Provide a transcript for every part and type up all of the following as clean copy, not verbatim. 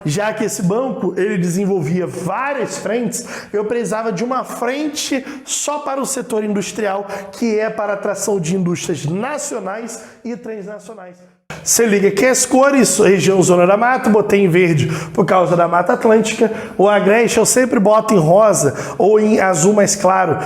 Já que esse banco ele desenvolvia várias frentes, eu precisava de uma frente só para o setor industrial, que é para a atração de indústrias nacionais e transnacionais. Você liga aqui as cores, região Zona da Mata, botei em verde por causa da Mata Atlântica. O Agreste eu sempre boto em rosa ou em azul mais claro,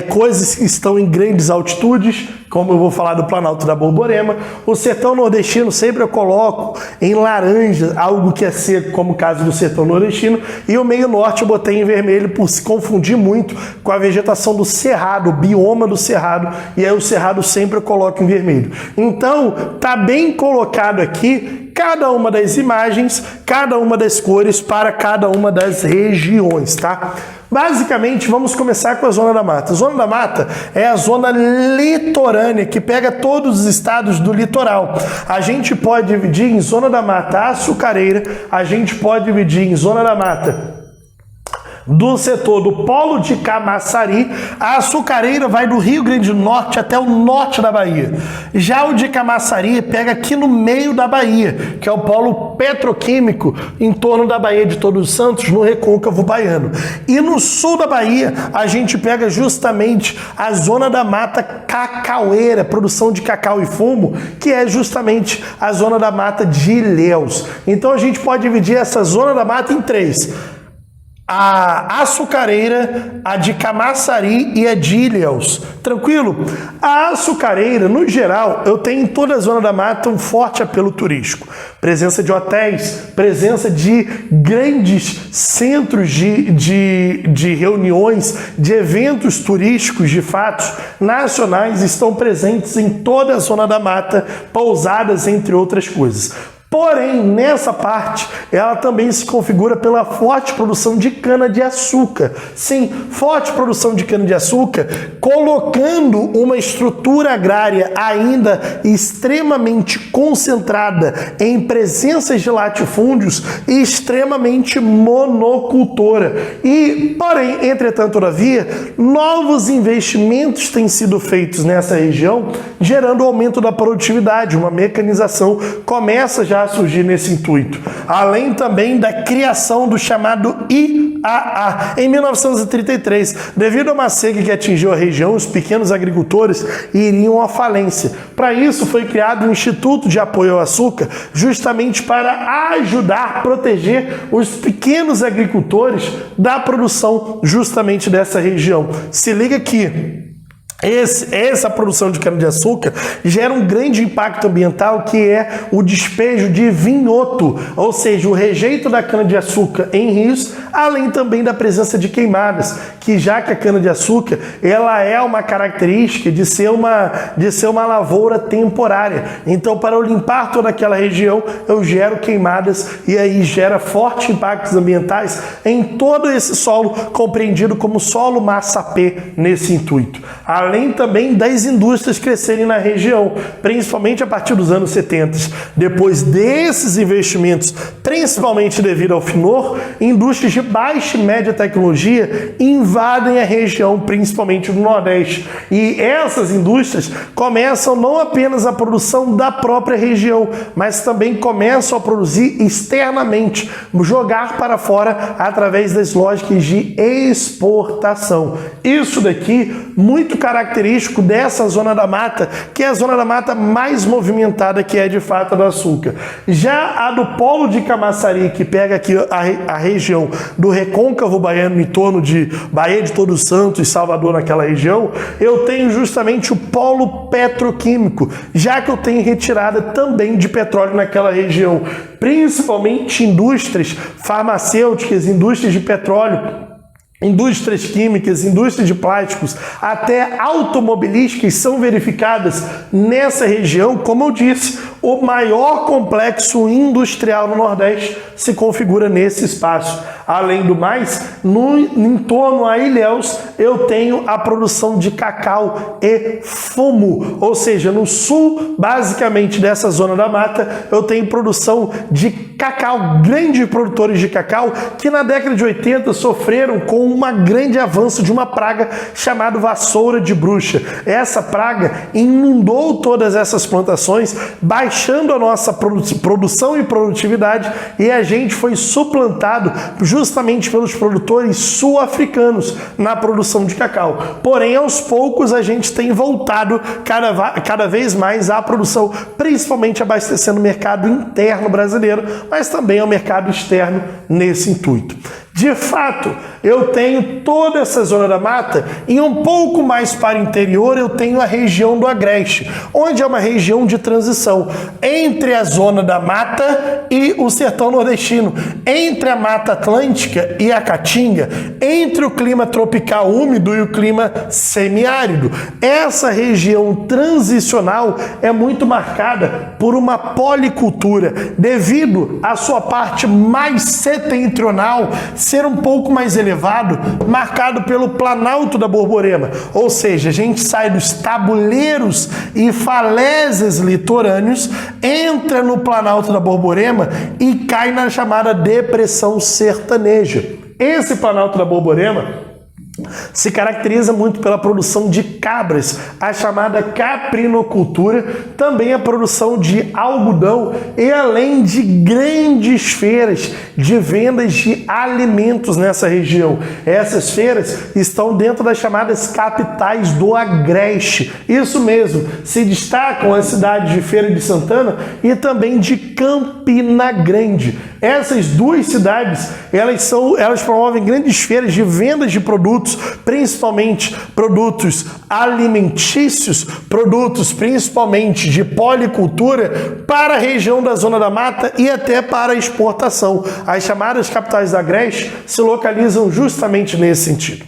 coisas que estão em grandes altitudes, como eu vou falar do Planalto da Borborema. O sertão nordestino sempre eu coloco em laranja, algo que é seco, como o caso do sertão nordestino. E o meio norte eu botei em vermelho por se confundir muito com a vegetação do cerrado, o bioma do cerrado. E aí o cerrado sempre eu coloco em vermelho. Então, tá bem colocado aqui cada uma das imagens, cada uma das cores para cada uma das regiões, tá? Basicamente, vamos começar com a Zona da Mata. A Zona da Mata é a zona litorânea, que pega todos os estados do litoral. A gente pode dividir em Zona da Mata açucareira, a gente pode dividir em Zona da Mata do setor do Polo de Camaçari. A açucareira vai do Rio Grande do Norte até o norte da Bahia. Já o de Camaçari pega aqui no meio da Bahia, que é o polo petroquímico em torno da Baía de Todos os Santos, no recôncavo baiano. E no sul da Bahia, a gente pega justamente a Zona da Mata Cacaueira, produção de cacau e fumo, que é justamente a Zona da Mata de Ilhéus. Então a gente pode dividir essa Zona da Mata em três: a açucareira, a de Camaçari e a de Ilhéus. Tranquilo? A açucareira, no geral, eu tenho em toda a Zona da Mata um forte apelo turístico. Presença de hotéis, presença de grandes centros de reuniões, de eventos turísticos, de fatos nacionais estão presentes em toda a Zona da Mata, pousadas, entre outras coisas. Porém, nessa parte, ela também se configura pela forte produção de cana-de-açúcar. Sim, forte produção de cana-de-açúcar, colocando uma estrutura agrária ainda extremamente concentrada em presenças de latifúndios e extremamente monocultora. E, porém, entretanto, todavia, novos investimentos têm sido feitos nessa região, gerando aumento da produtividade. Uma mecanização começa já a surgir nesse intuito, além também da criação do chamado IAA em 1933. Devido a uma seca que atingiu a região, os pequenos agricultores iriam à falência. Para isso foi criado um Instituto de Apoio ao Açúcar, justamente para ajudar a proteger os pequenos agricultores da produção justamente dessa região. Se liga aqui. Essa produção de cana-de-açúcar gera um grande impacto ambiental, que é o despejo de vinhoto, ou seja, o rejeito da cana-de-açúcar em rios, além também da presença de queimadas, que já que a cana-de-açúcar ela é uma característica de ser uma lavoura temporária. Então, para eu limpar toda aquela região, eu gero queimadas e aí gera fortes impactos ambientais em todo esse solo, compreendido como solo massapê nesse intuito. Além também das indústrias crescerem na região, principalmente a partir dos anos 70. Depois desses investimentos, principalmente devido ao Finor, indústrias de baixa e média tecnologia invadem a região, principalmente do Nordeste. E essas indústrias começam não apenas a produção da própria região, mas também começam a produzir externamente, jogar para fora através das lógicas de exportação. Isso daqui, muito característico dessa Zona da Mata, que é a Zona da Mata mais movimentada, que é de fato a do açúcar. Já a do Polo de Camaçari, que pega aqui a região do recôncavo baiano, em torno de Baía de Todos os Santos e Salvador, naquela região, eu tenho justamente o polo petroquímico, já que eu tenho retirada também de petróleo naquela região, principalmente indústrias farmacêuticas, indústrias de petróleo, indústrias químicas, indústrias de plásticos, até automobilísticas são verificadas nessa região. Como eu disse, o maior complexo industrial no Nordeste se configura nesse espaço. Além do mais, em torno a Ilhéus, eu tenho a produção de cacau e fumo. Ou seja, no sul, basicamente, dessa Zona da Mata, eu tenho produção de cacau, grandes produtores de cacau, que na década de 80 sofreram com um grande avanço de uma praga chamada vassoura de bruxa. Essa praga inundou todas essas plantações, baixando a nossa produção e produtividade, e a gente foi suplantado justamente pelos produtores sul-africanos na produção de cacau. Porém, aos poucos, a gente tem voltado cada vez mais à produção, principalmente abastecendo o mercado interno brasileiro, mas também ao mercado externo nesse intuito. De fato, eu tenho toda essa zona da mata e um pouco mais para o interior eu tenho a região do Agreste, onde é uma região de transição entre a zona da mata e o sertão nordestino, entre a Mata Atlântica e a Caatinga, entre o clima tropical úmido e o clima semiárido. Essa região transicional é muito marcada por uma policultura, devido à sua parte mais setentrional ser um pouco mais elevado, marcado pelo Planalto da Borborema. Ou seja, a gente sai dos tabuleiros e falésias litorâneos, entra no Planalto da Borborema e cai na chamada depressão sertaneja. Esse Planalto da Borborema se caracteriza muito pela produção de cabras, a chamada caprinocultura, também a produção de algodão e além de grandes feiras de vendas de alimentos nessa região. Essas feiras estão dentro das chamadas capitais do Agreste. Isso mesmo, se destacam as cidades de Feira de Santana e também de Campina Grande. Essas duas cidades, elas promovem grandes feiras de vendas de produtos, principalmente produtos alimentícios, produtos principalmente de policultura para a região da Zona da Mata e até para a exportação. As chamadas capitais da Agreste se localizam justamente nesse sentido.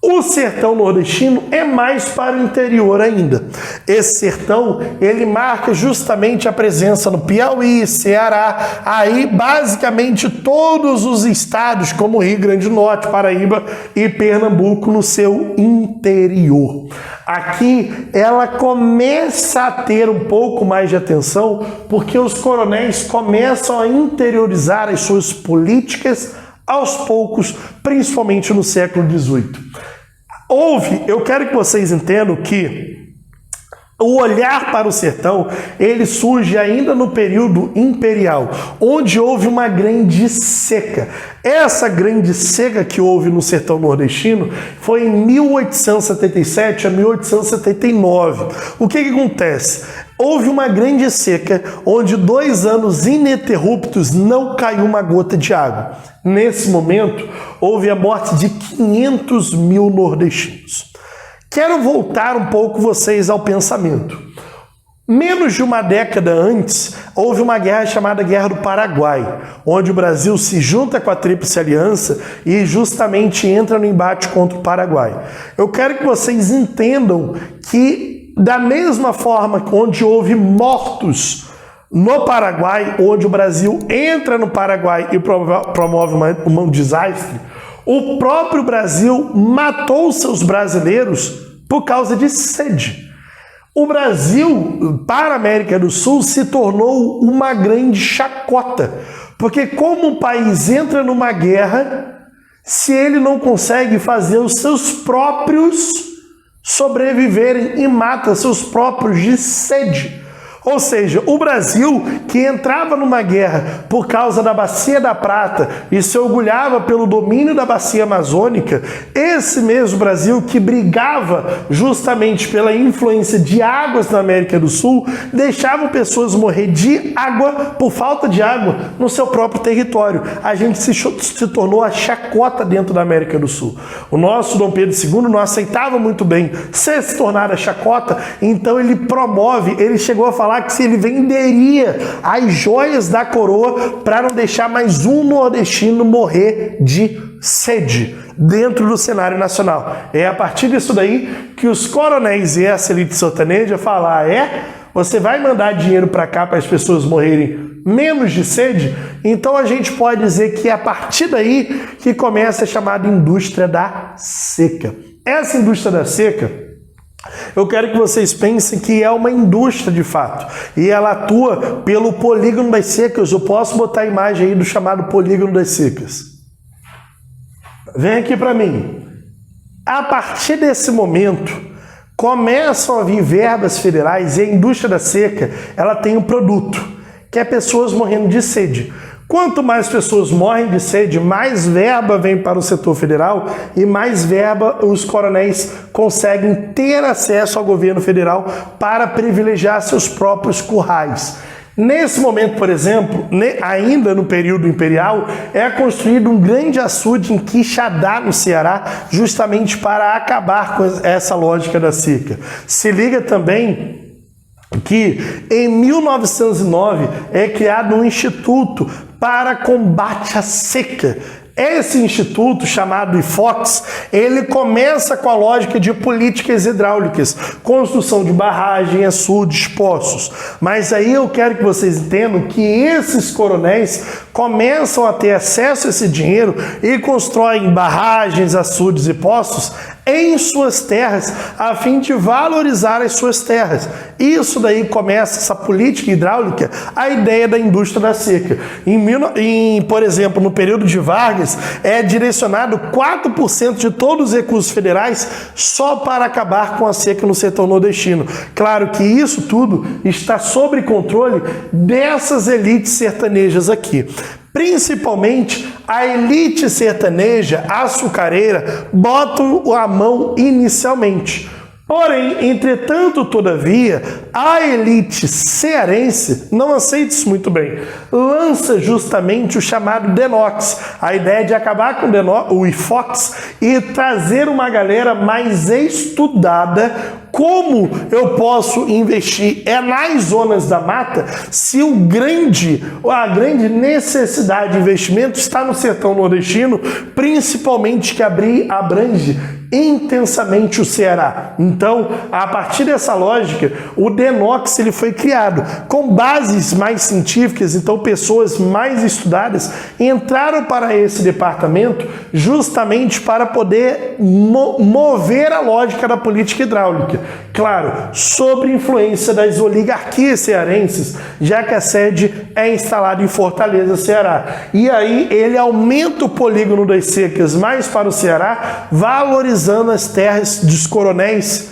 O sertão nordestino é mais para o interior ainda. Esse sertão, ele marca justamente a presença no Piauí, Ceará, aí basicamente todos os estados como Rio Grande do Norte, Paraíba e Pernambuco no seu interior. Aqui ela começa a ter um pouco mais de atenção porque os coronéis começam a interiorizar as suas políticas aos poucos, principalmente no século XVIII. Eu quero que vocês entendam que o olhar para o sertão, ele surge ainda no período imperial, onde houve uma grande seca. Essa grande seca que houve no sertão nordestino foi em 1877 a 1879. O que acontece? Houve uma grande seca, onde 2 anos ininterruptos não caiu uma gota de água. Nesse momento, houve a morte de 500 mil nordestinos. Quero voltar um pouco vocês ao pensamento. Menos de uma década antes, houve uma guerra chamada Guerra do Paraguai, onde o Brasil se junta com a Tríplice Aliança e justamente entra no embate contra o Paraguai. Eu quero que vocês entendam que, da mesma forma onde houve mortos no Paraguai, onde o Brasil entra no Paraguai e promove um desastre, o próprio Brasil matou seus brasileiros por causa de sede. O Brasil, para a América do Sul, se tornou uma grande chacota, porque como um país entra numa guerra, se ele não consegue fazer os seus próprios sobreviverem e mata seus próprios de sede. Ou seja, o Brasil, que entrava numa guerra por causa da Bacia da Prata e se orgulhava pelo domínio da Bacia Amazônica, esse mesmo Brasil que brigava justamente pela influência de águas na América do Sul, deixava pessoas morrer de água por falta de água no seu próprio território. A gente se tornou a chacota dentro da América do Sul. O nosso Dom Pedro II não aceitava muito bem se tornar a chacota, então ele chegou a falar que se ele venderia as joias da coroa para não deixar mais um nordestino morrer de sede dentro do cenário nacional. É a partir disso daí que os coronéis e essa elite sertaneja falam: você vai mandar dinheiro para cá para as pessoas morrerem menos de sede? Então a gente pode dizer que é a partir daí que começa a chamada indústria da seca. Essa indústria da seca, eu quero que vocês pensem que é uma indústria de fato. E ela atua pelo polígono das secas. Eu posso botar a imagem aí do chamado polígono das secas. Vem aqui para mim. A partir desse momento, começam a vir verbas federais e a indústria da seca, ela tem um produto, que é pessoas morrendo de sede. Quanto mais pessoas morrem de sede, mais verba vem para o setor federal e mais verba os coronéis conseguem ter acesso ao governo federal para privilegiar seus próprios currais. Nesse momento, por exemplo, ainda no período imperial, é construído um grande açude em Quixadá, no Ceará, justamente para acabar com essa lógica da seca. Se liga também que em 1909 é criado um instituto para combate à seca. Esse instituto, chamado IFOX, ele começa com a lógica de políticas hidráulicas, construção de barragem, açudes, poços. Mas aí eu quero que vocês entendam que esses coronéis começam a ter acesso a esse dinheiro e constroem barragens, açudes e poços em suas terras, a fim de valorizar as suas terras. Isso daí começa, essa política hidráulica, a ideia da indústria da seca. Por exemplo, no período de Vargas, é direcionado 4% de todos os recursos federais só para acabar com a seca no setor nordestino. Claro que isso tudo está sob controle dessas elites sertanejas aqui. Principalmente a elite sertaneja açucareira botam a mão inicialmente. Porém, entretanto, todavia, a elite cearense não aceita isso muito bem. Lança justamente o chamado DENOX, a ideia de acabar com o IFOX e trazer uma galera mais estudada. Como eu posso investir nas zonas da mata se a grande necessidade de investimento está no sertão nordestino, principalmente que abrange intensamente o Ceará. Então, a partir dessa lógica, o DENOX ele foi criado com bases mais científicas. Então, pessoas mais estudadas entraram para esse departamento justamente para poder mover a lógica da política hidráulica. Claro, sob influência das oligarquias cearenses, já que a sede é instalada em Fortaleza, Ceará. E aí ele aumenta o polígono das secas mais para o Ceará, valorizando as terras dos coronéis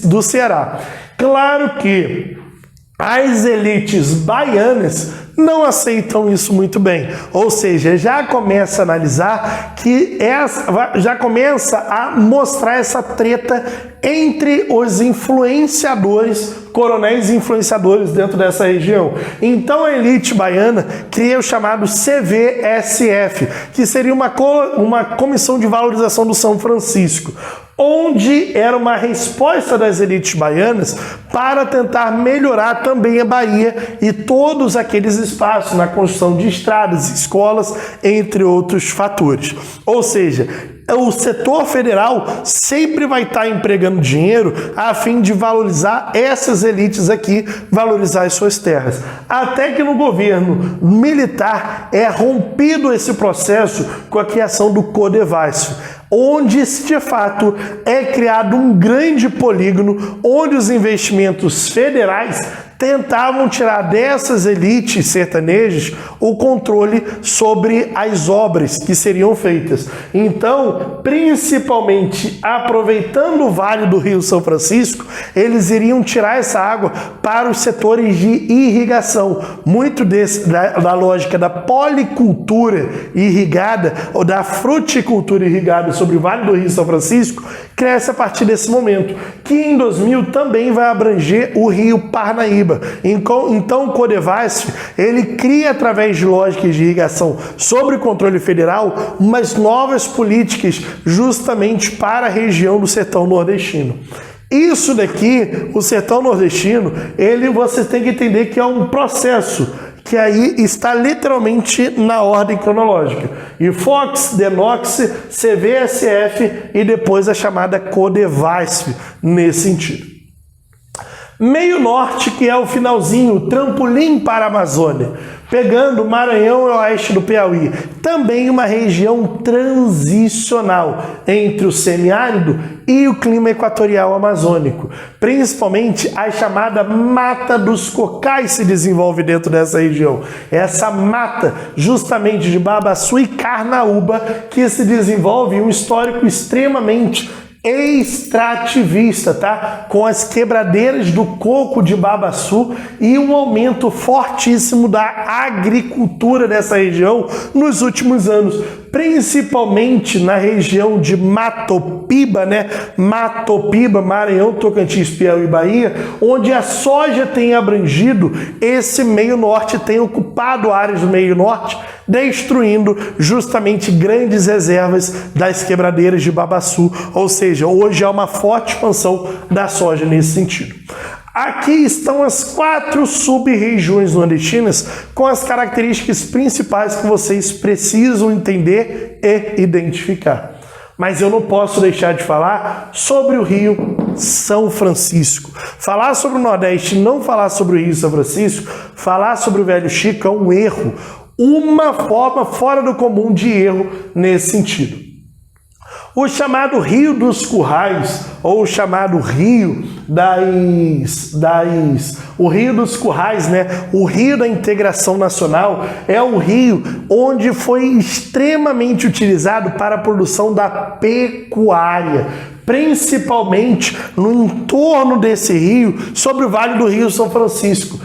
do Ceará. Claro que as elites baianas não aceitam isso muito bem, ou seja, já começa a analisar já começa a mostrar essa treta entre os influenciadores, coronéis e influenciadores dentro dessa região. Então a elite baiana cria o chamado CVSF, que seria uma comissão de valorização do São Francisco, onde era uma resposta das elites baianas para tentar melhorar também a Bahia e todos aqueles espaços na construção de estradas, escolas, entre outros fatores. Ou seja, o setor federal sempre vai estar empregando dinheiro a fim de valorizar essas elites aqui, valorizar as suas terras. Até que no governo militar é rompido esse processo com a criação do Codevasf, onde de fato é criado um grande polígono onde os investimentos federais tentavam tirar dessas elites sertanejas o controle sobre as obras que seriam feitas. Então, principalmente aproveitando o Vale do Rio São Francisco, eles iriam tirar essa água para os setores de irrigação. Muito da lógica da policultura irrigada ou da fruticultura irrigada sobre o Vale do Rio São Francisco cresce a partir desse momento, que em 2000 também vai abranger o rio Parnaíba. Então o Codevasf, ele cria através de lógicas de irrigação sobre o controle federal umas novas políticas justamente para a região do sertão nordestino. Isso daqui, o sertão nordestino, você tem que entender que é um processo que aí está literalmente na ordem cronológica. IFOX, DENOX, CVSF e depois a chamada Codevasf nesse sentido. Meio Norte, que é o finalzinho, o trampolim para a Amazônia, pegando Maranhão e oeste do Piauí, também uma região transicional entre o semiárido e o clima equatorial amazônico. Principalmente a chamada Mata dos Cocais se desenvolve dentro dessa região. Essa mata justamente de Babaçu e Carnaúba que se desenvolve em um histórico extremamente extrativista, tá? Com as quebradeiras do coco de Babaçu e um aumento fortíssimo da agricultura dessa região nos últimos anos, principalmente na região de Matopiba, né? Matopiba, Maranhão, Tocantins, Piauí e Bahia, onde a soja tem abrangido esse meio norte, tem ocupado áreas do meio norte, destruindo justamente grandes reservas das quebradeiras de Babaçu, ou seja, hoje há uma forte expansão da soja nesse sentido. Aqui estão as 4 sub-regiões nordestinas com as características principais que vocês precisam entender e identificar. Mas eu não posso deixar de falar sobre o Rio São Francisco. Falar sobre o Nordeste e não falar sobre o Rio São Francisco, falar sobre o Velho Chico é um erro, uma forma fora do comum de erro nesse sentido. O chamado Rio dos Currais, ou o chamado Rio o Rio dos Currais, né? O Rio da Integração Nacional é o rio onde foi extremamente utilizado para a produção da pecuária, principalmente no entorno desse rio, sobre o Vale do Rio São Francisco,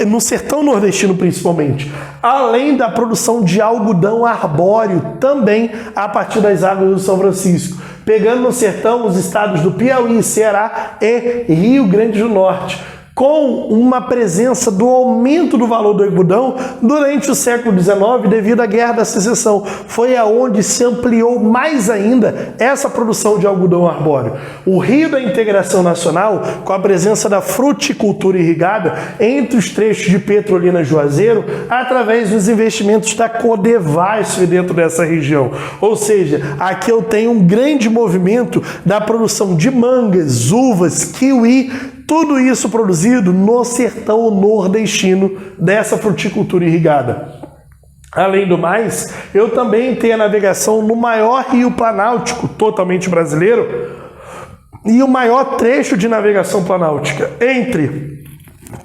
no sertão nordestino principalmente, além da produção de algodão arbóreo também a partir das águas do São Francisco, pegando no sertão os estados do Piauí, Ceará e Rio Grande do Norte, com uma presença do aumento do valor do algodão durante o século XIX devido à Guerra da Secessão. Foi aonde se ampliou mais ainda essa produção de algodão arbóreo. O Rio da Integração Nacional, com a presença da fruticultura irrigada entre os trechos de Petrolina e Juazeiro, através dos investimentos da Codevasf dentro dessa região. Ou seja, aqui eu tenho um grande movimento da produção de mangas, uvas, kiwi, tudo isso produzido no sertão nordestino dessa fruticultura irrigada. Além do mais, eu também tenho a navegação no maior rio planáutico totalmente brasileiro e o maior trecho de navegação planáutica entre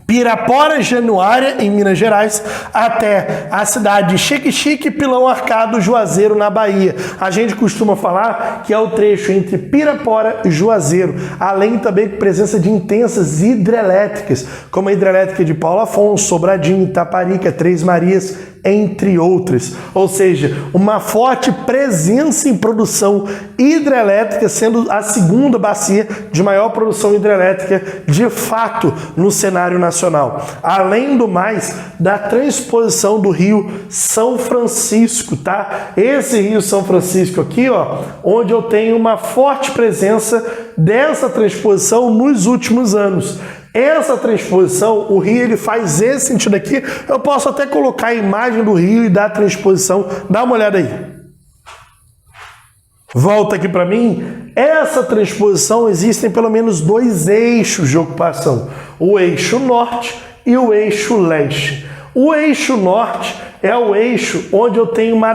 Pirapora Januária, em Minas Gerais, até a cidade de Xique-Xique, Pilão Arcado, Juazeiro, na Bahia. A gente costuma falar que é o trecho entre Pirapora e Juazeiro, além também de presença de intensas hidrelétricas, como a hidrelétrica de Paulo Afonso, Sobradinho, Itaparica, Três Marias, entre outras. Ou seja, uma forte presença em produção hidrelétrica, sendo a segunda bacia de maior produção hidrelétrica de fato no cenário nacional. Além do mais, da transposição do Rio São Francisco, tá? Esse Rio São Francisco aqui, ó, onde eu tenho uma forte presença dessa transposição nos últimos anos. Essa transposição, o rio ele faz esse sentido aqui. Eu posso até colocar a imagem do rio e da transposição. Dá uma olhada aí. Volta aqui para mim. Essa transposição existem pelo menos 2 eixos de ocupação. O eixo norte e o eixo leste. O eixo norte é o eixo onde eu tenho uma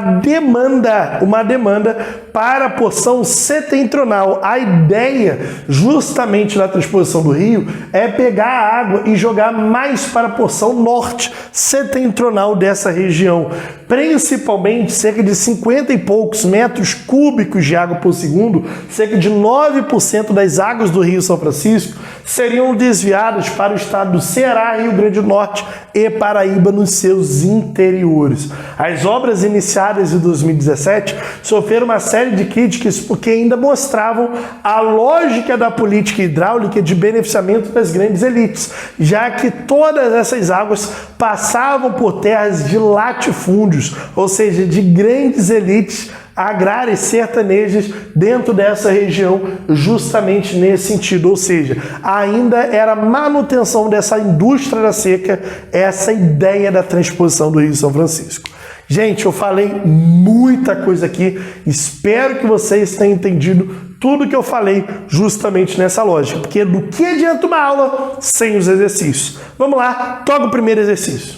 demanda para a porção setentrional. A ideia, justamente da transposição do rio, é pegar a água e jogar mais para a porção norte setentrional dessa região. Principalmente cerca de 50 e poucos metros cúbicos de água por segundo, cerca de 9% das águas do Rio São Francisco seriam desviadas para o estado do Ceará, Rio Grande do Norte e Paraíba nos seus interiores. As obras iniciadas em 2017 sofreram uma série de críticas porque ainda mostravam a lógica da política hidráulica de beneficiamento das grandes elites, já que todas essas águas passavam por terras de latifúndios, ou seja, de grandes elites agrárias sertanejas dentro dessa região, justamente nesse sentido, ou seja, ainda era manutenção dessa indústria da seca, essa ideia da transposição do Rio São Francisco. Gente, eu falei muita coisa aqui, espero que vocês tenham entendido tudo que eu falei justamente nessa lógica, porque do que adianta uma aula sem os exercícios? Vamos lá, toca o primeiro exercício.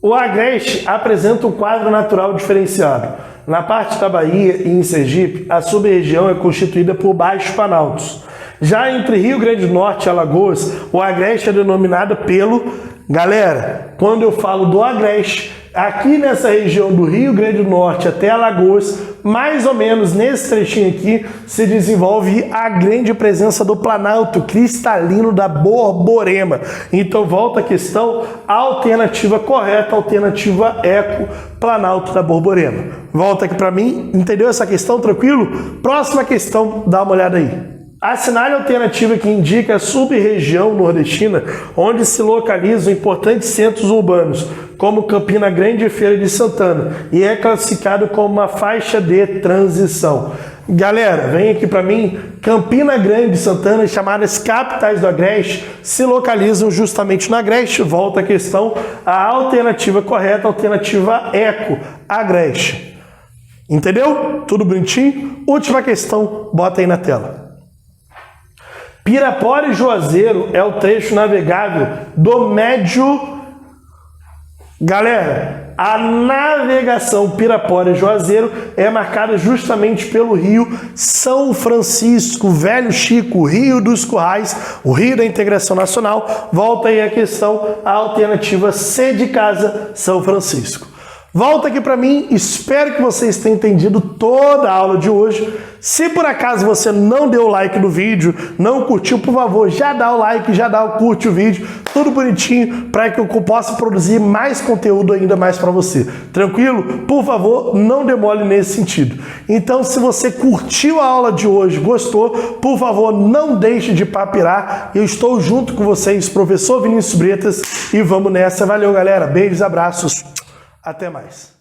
O Agreste apresenta um quadro natural diferenciado. Na parte da Bahia e em Sergipe, a sub-região é constituída por Baixos Planaltos. Já entre Rio Grande do Norte e Alagoas, o Agreste é denominado pelo... Galera, quando eu falo do Agreste, aqui nessa região do Rio Grande do Norte até Alagoas, mais ou menos nesse trechinho aqui se desenvolve a grande presença do planalto cristalino da Borborema. Então volta a questão, alternativa correta, alternativa eco, planalto da Borborema. Volta aqui para mim, entendeu essa questão, tranquilo? Próxima questão, dá uma olhada aí. Assinale a alternativa que indica a sub-região nordestina onde se localizam importantes centros urbanos, como Campina Grande e Feira de Santana, e é classificado como uma faixa de transição. Galera, vem aqui para mim, Campina Grande e Santana, chamadas capitais do Agreste, se localizam justamente no Agreste. Volta a questão, a alternativa correta, alternativa eco, Agreste. Entendeu? Tudo bonitinho? Última questão, bota aí na tela. Pirapora e Juazeiro é o trecho navegável do Médio... Galera, a navegação Pirapora e Juazeiro é marcada justamente pelo rio São Francisco, Velho Chico, Rio dos Currais, o Rio da Integração Nacional. Volta aí a questão, a alternativa C de casa, São Francisco. Volta aqui para mim, espero que vocês tenham entendido toda a aula de hoje. Se por acaso você não deu o like no vídeo, não curtiu, por favor, já dá o like, curte o vídeo, tudo bonitinho, para que eu possa produzir mais conteúdo ainda mais para você. Tranquilo? Por favor, não demore nesse sentido. Então, se você curtiu a aula de hoje, gostou, por favor, não deixe de papirar. Eu estou junto com vocês, professor Vinícius Bretas, e vamos nessa. Valeu, galera. Beijos, abraços. Até mais.